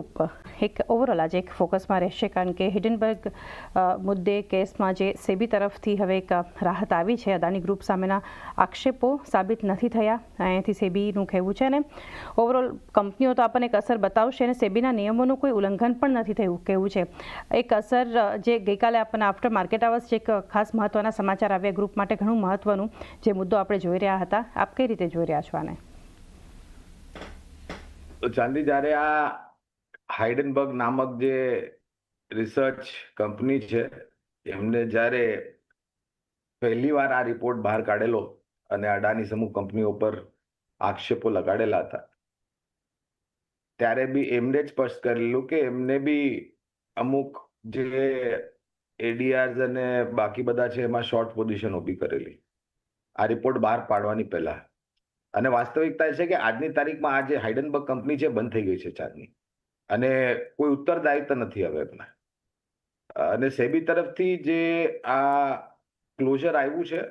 Group એક overall આજે એક ફોકસમાં રહેશે, કારણ કે હિડનબર્ગ મુદ્દે કેસમાં જે સેબી તરફથી હવે એક રાહત આવી છે. અદાણી ગ્રુપ સામેના આક્ષેપો સાબિત નથી થયા, અહીંયાથી સેબીનું કહેવું છે. અને ઓવરઓલ કંપનીઓ તો આપણને એક અસર બતાવશે અને સેબીના નિયમોનું કોઈ ઉલ્લંઘન પણ નથી થયું કહેવું છે. એક અસર જે ગઈકાલે આપણને આફ્ટર માર્કેટ અવર્સ જે એક ખાસ મહત્વના સમાચાર આવ્યા ગ્રુપ માટે ઘણું મહત્વનું, જે મુદ્દો આપણે જોઈ રહ્યા હતા, આપ કઈ રીતે જોઈ રહ્યા છો આને? ચાંદી, જ્યારે આ હાઇડનબર્ગ નામક જે રિસર્ચ કંપની છે, એમને જ્યારે પહેલી વાર આ રિપોર્ટ બહાર કાઢેલો અને અડાની સમૂહ કંપનીઓ પર આક્ષેપો લગાડેલા હતા, ત્યારે બી એમને જ સ્પષ્ટ કરેલું કે એમને બી અમુક જે એડીઆર્સ અને બાકી બધા છે એમાં શોર્ટ પોઝિશન ઊભી કરેલી આ રિપોર્ટ બહાર પાડવાની પહેલા. અને વાસ્તવિકતા એ છે કે આજની તારીખમાં આ જે હાઇડનબર્ગ કંપની છે બંધ થઈ ગઈ છે ચાંદની, અને કોઈ ઉત્તરદાયિત્વ નથી હવે એમને. અને સેબી તરફથી જે આ ક્લોઝર આવ્યું છે,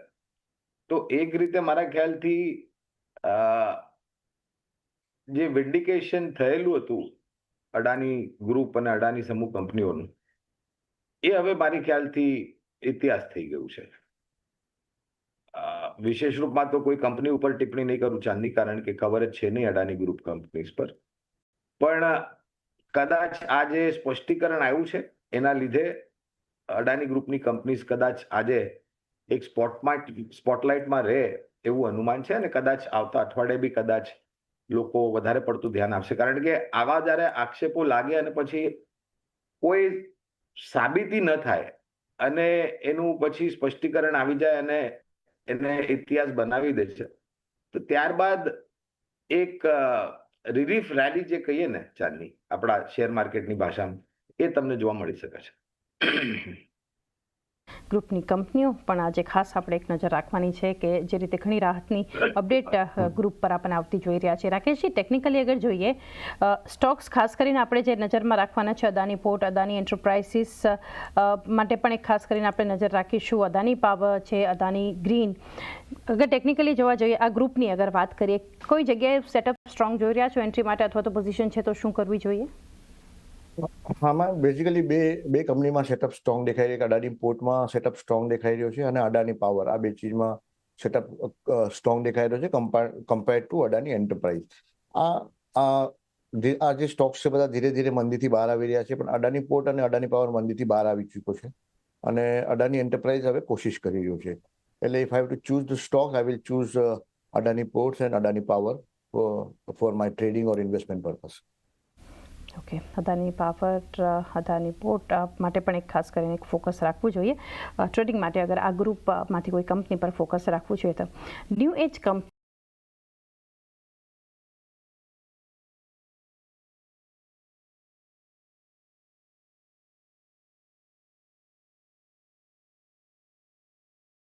તો એક રીતે મારા ખ્યાલથી જે વિન્ડિકેશન થયેલું હતું અડાની ગ્રુપ અને અડાની સમૂહ કંપનીઓનું, એ હવે મારી ખ્યાલથી ઇતિહાસ થઈ ગયું છે. વિશેષ રૂપમાં તો કોઈ કંપની ઉપર ટિપ્પણી નહીં કરું ચાંદની, કારણ કે ખબર જ છે નહીં અડાની ગ્રુપ કંપનીઝ પર. પણ કદાચ આ જે સ્પષ્ટીકરણ આવ્યું છે એના લીધે અડાની ગ્રુપની કંપનીઝ કદાચ આજે એક સ્પોટલાઇટમાં રહે એવું અનુમાન છે. અને કદાચ આવતા અઠવાડિયે બી કદાચ લોકો વધારે પડતું ધ્યાન આપશે, કારણ કે આવા જ્યારે આક્ષેપો લાગે અને પછી કોઈ સાબિતી ન થાય અને એનું પછી સ્પષ્ટીકરણ આવી જાય અને એને ઇતિહાસ બનાવી દે છે, તો ત્યારબાદ એક રિલીફ રેલી જે કહીએ ને ચાંદની આપણા શેર માર્કેટની ભાષામાં, એ તમને જોવા મળી શકે છે. ગ્રુપની કંપનીઓ પણ આજે ખાસ આપણે એક નજર રાખવાની છે કે જે રીતે ઘણી રાહતની અપડેટ ગ્રુપ પર આપણને આવતી જોઈ રહ્યા છે. રાકેશજી, ટેકનિકલી અગર જોઈએ સ્ટોક્સ ખાસ કરીને આપણે જે નજરમાં રાખવાના છે, અદાની પોર્ટ, અદાની એન્ટરપ્રાઇઝિસ માટે પણ એક ખાસ કરીને આપણે નજર રાખીશું. અદાની પાવર છે, અદાની ગ્રીન. અગર ટેકનિકલી જોવા જોઈએ આ ગ્રુપની અગર વાત કરીએ, કોઈ જગ્યાએ સેટઅપ સ્ટ્રોંગ જોઈ રહ્યા છો એન્ટ્રી માટે, અથવા તો પોઝિશન છે તો શું કરવી જોઈએ? આમાં બેઝિકલી બે કંપનીમાં સેટઅપ સ્ટ્રોંગ દેખાઈ રહ્યો છે. અડાની પોર્ટમાં સેટઅપ સ્ટ્રોંગ દેખાઈ રહ્યો છે અને અડાની પાવર, આ બે ચીજમાં સેટઅપ સ્ટ્રોંગ દેખાઈ રહ્યો છે કમ્પેર્ડ ટુ અડાની એન્ટરપ્રાઇઝ. આ જે સ્ટોક્સ છે બધા ધીરે ધીરે મંદીથી બહાર આવી રહ્યા છે, પણ અડાની પોર્ટ અને અડાની પાવર મંદીથી બહાર આવી ચૂક્યો છે અને અડાની એન્ટરપ્રાઇઝ હવે કોશિશ કરી રહ્યો છે. એટલે if I have to choose the stock, I will choose Adani ports and Adani power for my trading or investment purpose. Okay, Adani power, Adani port માટે પણ એક ખાસ કરીને એક ફોકસ રાખવું જોઈએ ટ્રેડિંગ માટે. અગર આ ગ્રુપમાંથી કોઈ કંપની પર ફોકસ રાખવું જોઈએ તો ન્યૂ એજ કંપની